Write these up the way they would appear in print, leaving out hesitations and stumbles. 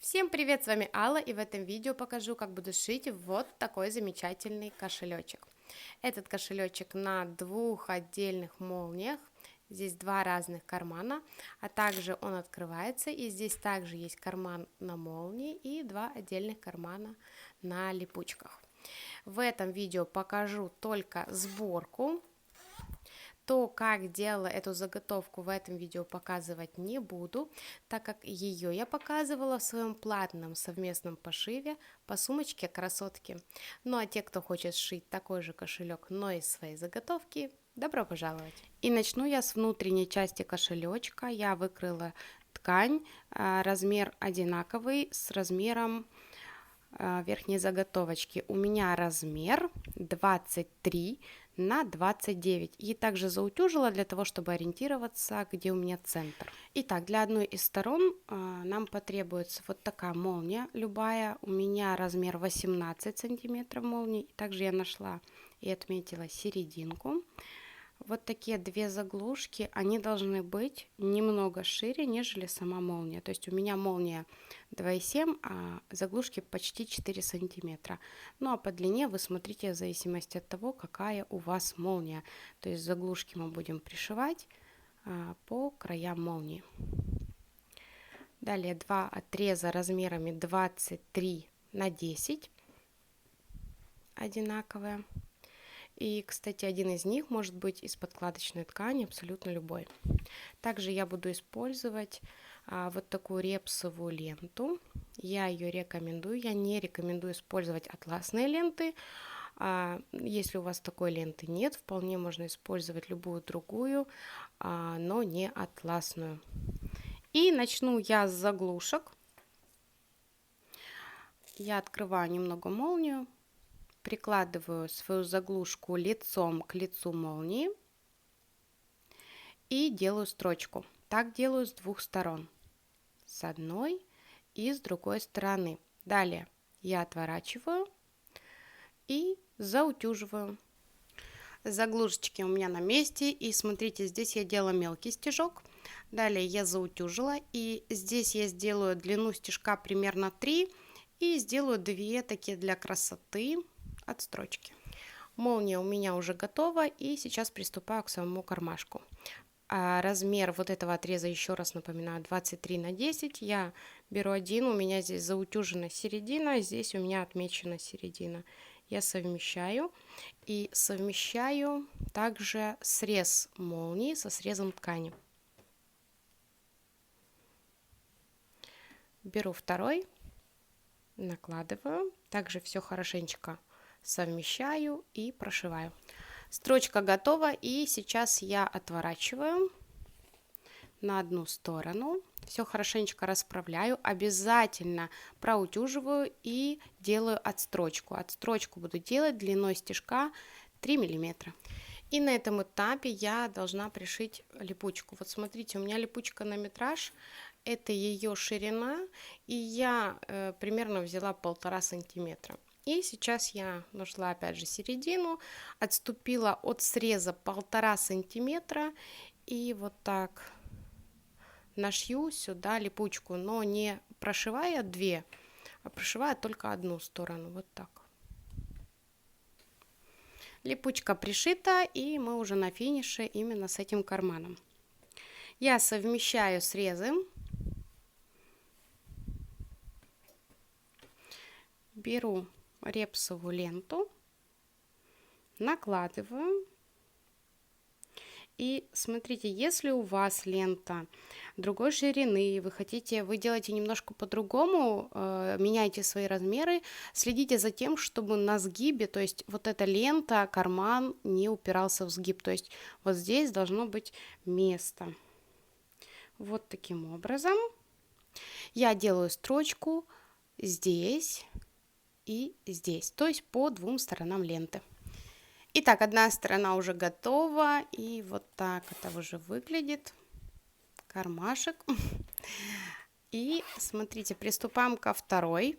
Всем привет, с вами Алла, и в этом видео покажу, как буду шить вот такой замечательный кошелечек. Этот кошелечек на двух отдельных молниях, здесь два разных кармана, а также он открывается, и здесь также есть карман на молнии и два отдельных кармана на липучках. В этом видео покажу только сборку. То, как делала эту заготовку, в этом видео показывать не буду, так как ее я показывала в своем платном совместном пошиве по сумочке красотки. Ну а те, кто хочет сшить такой же кошелек, но из своей заготовки, добро пожаловать! И начну я с внутренней части кошелечка. Я выкрыла ткань, размер одинаковый с размером верхней заготовочки. У меня размер 23 на 29, и также заутюжила для того, чтобы ориентироваться, где у меня центр. Итак, для одной из сторон нам потребуется вот такая молния любая. У меня размер 18 сантиметров молнии, также я нашла и отметила серединку. Вот такие две заглушки, они должны быть немного шире, нежели сама молния. То есть у меня молния 2,7, а заглушки почти 4 сантиметра. Ну а по длине вы смотрите в зависимости от того, какая у вас молния. То есть заглушки мы будем пришивать по краям молнии. Далее два отреза размерами 23 на 10 одинаковые. И, кстати, один из них может быть из подкладочной ткани, абсолютно любой. Также я буду использовать вот такую репсовую ленту. Я ее рекомендую. Я не рекомендую использовать атласные ленты. Если у вас такой ленты нет, вполне можно использовать любую другую, но не атласную. И начну я с заглушек. Я открываю немного молнию. Прикладываю свою заглушку лицом к лицу молнии и делаю строчку. Так делаю с двух сторон, с одной и с другой стороны. Далее я отворачиваю и заутюживаю. Заглушечки у меня на месте, и смотрите, здесь я делала мелкий стежок. Далее я заутюжила, и здесь я сделаю длину стежка примерно 3 и сделаю 2 такие для красоты от строчки. Молния у меня уже готова, и сейчас приступаю к самому кармашку. Размер вот этого отреза, еще раз напоминаю, 23 на 10. Я беру один, у меня здесь заутюжена середина, здесь у меня отмечена середина. Я совмещаю и совмещаю также срез молнии со срезом ткани. Беру второй, накладываю, также все хорошенечко совмещаю и прошиваю. Строчка готова, и сейчас я отворачиваю на одну сторону, все хорошенечко расправляю, обязательно проутюживаю и делаю отстрочку. Отстрочку буду делать длиной стежка 3 миллиметра. И на этом этапе я должна пришить липучку. Вот смотрите, у меня липучка на метраж, это ее ширина, и я примерно взяла 1,5 сантиметра. И сейчас я нашла опять же середину, отступила от среза 1,5 сантиметра и вот так нашью сюда липучку, но не прошивая 2, а прошивая только одну сторону, вот так. Липучка пришита, и мы уже на финише именно с этим карманом. Я совмещаю срезы. Беру репсовую ленту, накладываю. И смотрите, если у вас лента другой ширины, вы делаете немножко по-другому, меняйте свои размеры, следите за тем, чтобы на сгибе, то есть вот эта лента, карман не упирался в сгиб, то есть вот здесь должно быть место. Вот таким образом я делаю строчку здесь и здесь, то есть по двум сторонам ленты. Итак, одна сторона уже готова, и вот так это уже выглядит, кармашек. И смотрите, приступаем ко второй.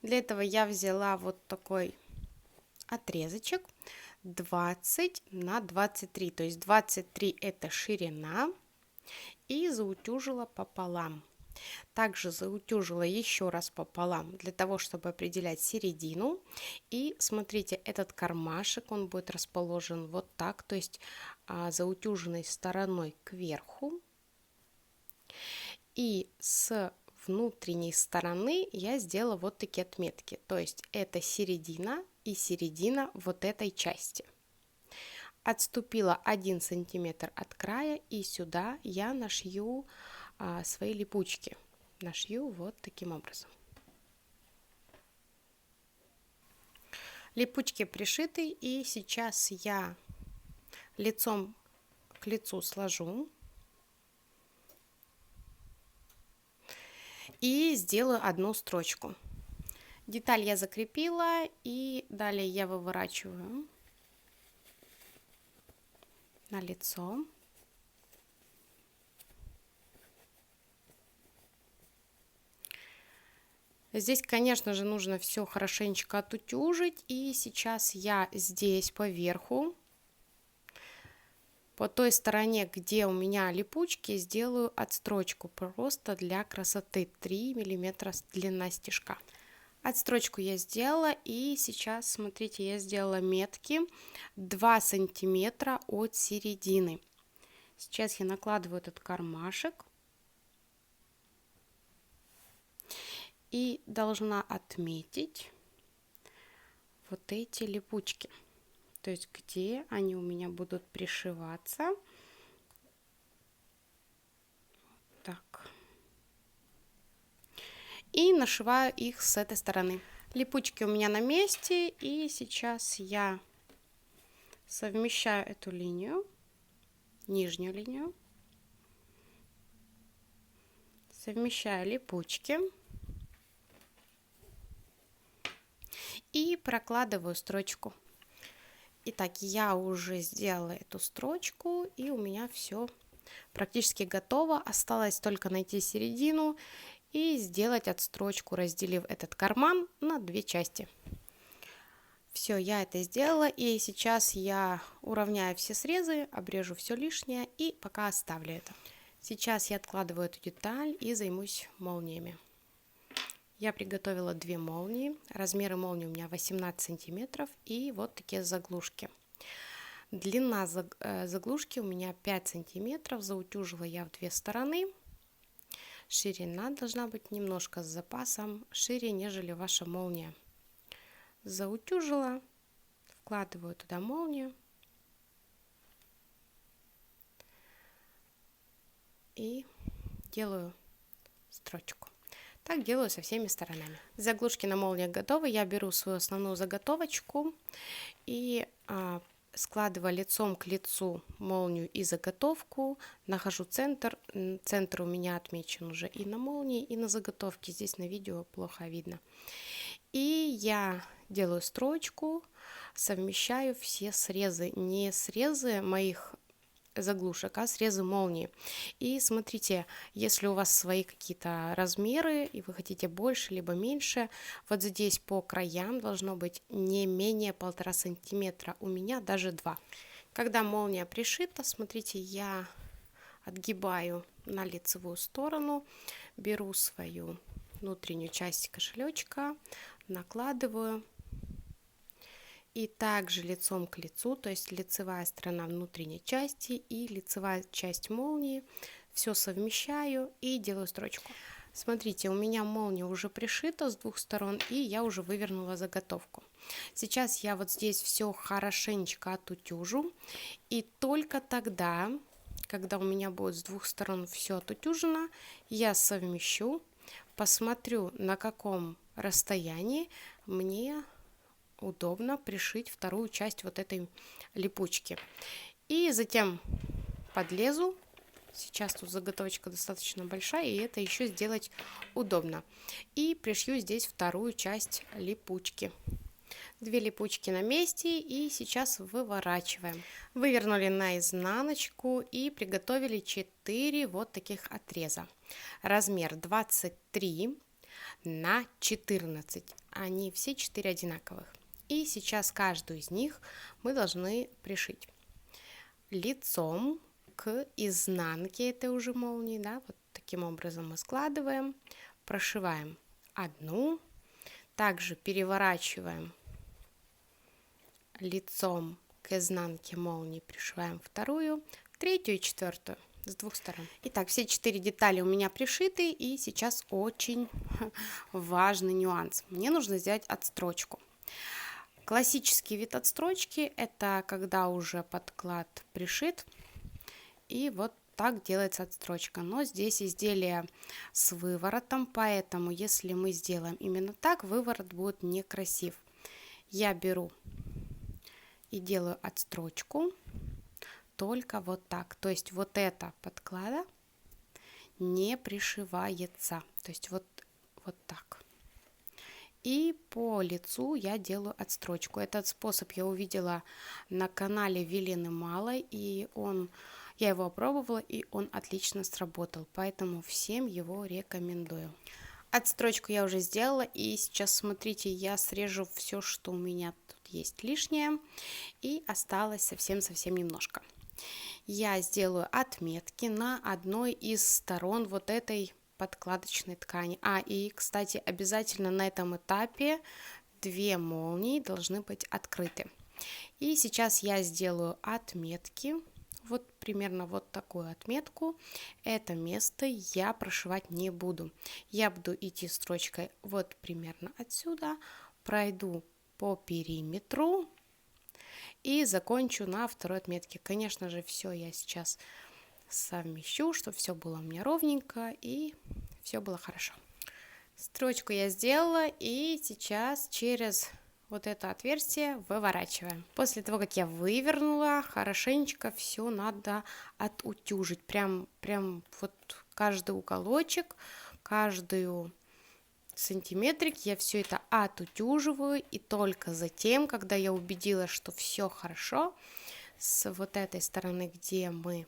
Для этого я взяла вот такой отрезочек 20 на 23, то есть 23 это ширина, и заутюжила пополам. Также заутюжила еще раз пополам для того, чтобы определять середину. И смотрите, этот кармашек, он будет расположен вот так, то есть заутюженной стороной кверху. И с внутренней стороны я сделала вот такие отметки, то есть это середина и середина вот этой части. Отступила 1 сантиметр от края, и сюда я нашью свои липучки. Нашью вот таким образом. Липучки пришиты, и сейчас я лицом к лицу сложу и сделаю одну строчку. Деталь я закрепила, и далее я выворачиваю на лицо. Здесь, конечно же, нужно все хорошенечко отутюжить, и сейчас я здесь поверху, по той стороне, где у меня липучки, сделаю отстрочку просто для красоты. 3 мм длина стежка. Отстрочку я сделала, и сейчас, смотрите, я сделала метки 2 сантиметра от середины. Сейчас я накладываю этот кармашек и должна отметить вот эти липучки, то есть где они у меня будут пришиваться. Так. И нашиваю их с этой стороны. Липучки у меня на месте, и сейчас я совмещаю эту линию, нижнюю линию, совмещаю липучки и прокладываю строчку. Итак, я уже сделала эту строчку, и у меня все практически готово. Осталось только найти середину и сделать отстрочку, разделив этот карман на 2 части. Все, я это сделала, и сейчас я уравняю все срезы, обрежу все лишнее и пока оставлю это. Сейчас я откладываю эту деталь и займусь молниями. Я приготовила 2 молнии. Размеры молнии у меня 18 сантиметров, и вот такие заглушки. Длина заглушки у меня 5 сантиметров, заутюжила я в 2 стороны. Ширина должна быть немножко с запасом, шире, нежели ваша молния. Заутюжила, вкладываю туда молнию и делаю строчку. Так делаю со всеми сторонами. Заглушки на молниях готовы. Я беру свою основную заготовочку и складываю лицом к лицу молнию и заготовку. Нахожу центр. Центр у меня отмечен уже и на молнии, и на заготовке. Здесь на видео плохо видно. И я делаю строчку, совмещаю все срезы. Не срезы моих заглушек, а срезы молнии. И смотрите, если у вас свои какие-то размеры, и вы хотите больше либо меньше, вот здесь по краям должно быть не менее 1,5 сантиметра, у меня даже 2. Когда молния пришита, смотрите, я отгибаю на лицевую сторону, беру свою внутреннюю часть кошелечка, накладываю. И также лицом к лицу, то есть лицевая сторона внутренней части и лицевая часть молнии, все совмещаю и делаю строчку. Смотрите, у меня молния уже пришита с 2 сторон, и я уже вывернула заготовку. Сейчас я вот здесь все хорошенечко отутюжу, и только тогда, когда у меня будет с 2 сторон все отутюжено, я совмещу, посмотрю, на каком расстоянии мне удобно пришить вторую часть вот этой липучки. И затем подлезу. Сейчас тут заготовочка достаточно большая, и это еще сделать удобно. И пришью здесь вторую часть липучки. 2 липучки на месте, и сейчас выворачиваем. Вывернули наизнаночку и приготовили 4 вот таких отреза. Размер 23 на 14. Они все 4 одинаковых. И сейчас каждую из них мы должны пришить лицом к изнанке этой уже молнии, да, вот таким образом мы складываем, прошиваем одну, также переворачиваем лицом к изнанке молнии, пришиваем вторую, третью и четвертую с двух сторон. Итак, все 4 детали у меня пришиты, и сейчас очень важный нюанс. Мне нужно сделать отстрочку. Классический вид отстрочки — это когда уже подклад пришит, и вот так делается отстрочка. Но здесь изделие с выворотом, поэтому если мы сделаем именно так, выворот будет некрасив. Я беру и делаю отстрочку только вот так. То есть вот это подклада не пришивается. То есть вот так. И по лицу я делаю отстрочку. Этот способ я увидела на канале Велины Малой, и я его опробовала, и он отлично сработал. Поэтому всем его рекомендую. Отстрочку я уже сделала, и сейчас, смотрите, я срежу все, что у меня тут есть лишнее, и осталось совсем-совсем немножко. Я сделаю отметки на одной из сторон вот этой подкладочной ткани. И, кстати, обязательно на этом этапе 2 молнии должны быть открыты. И сейчас я сделаю отметки. Вот примерно вот такую отметку. Это место я прошивать не буду. Я буду идти строчкой вот примерно отсюда, пройду по периметру и закончу на второй отметке. Конечно же, все я сейчас совмещу, чтобы все было у меня ровненько и все было хорошо. Строчку я сделала, и сейчас через вот это отверстие выворачиваем. После того, как я вывернула, хорошенечко все надо отутюжить. Прям вот каждый уголочек, каждую сантиметрик я все это отутюживаю, и только затем, когда я убедилась, что все хорошо, с вот этой стороны, где мы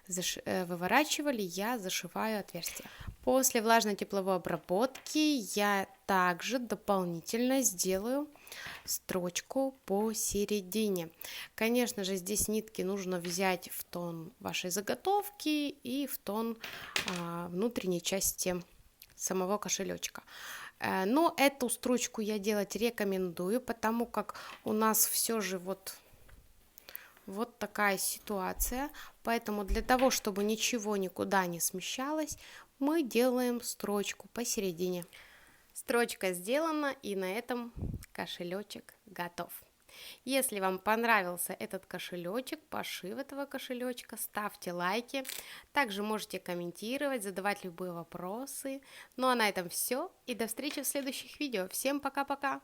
выворачивали, я зашиваю отверстие. После влажно-тепловой обработки я также дополнительно сделаю строчку посередине. Конечно же, здесь нитки нужно взять в тон вашей заготовки и в тон внутренней части самого кошелечка. Но эту строчку я делать рекомендую, потому как у нас все же вот такая ситуация. Поэтому для того, чтобы ничего никуда не смещалось, мы делаем строчку посередине. Строчка сделана, и на этом кошелечек готов. Если вам понравился этот кошелечек, пошив этого кошелечка, ставьте лайки. Также можете комментировать, задавать любые вопросы. Ну а на этом все, и до встречи в следующих видео. Всем пока-пока!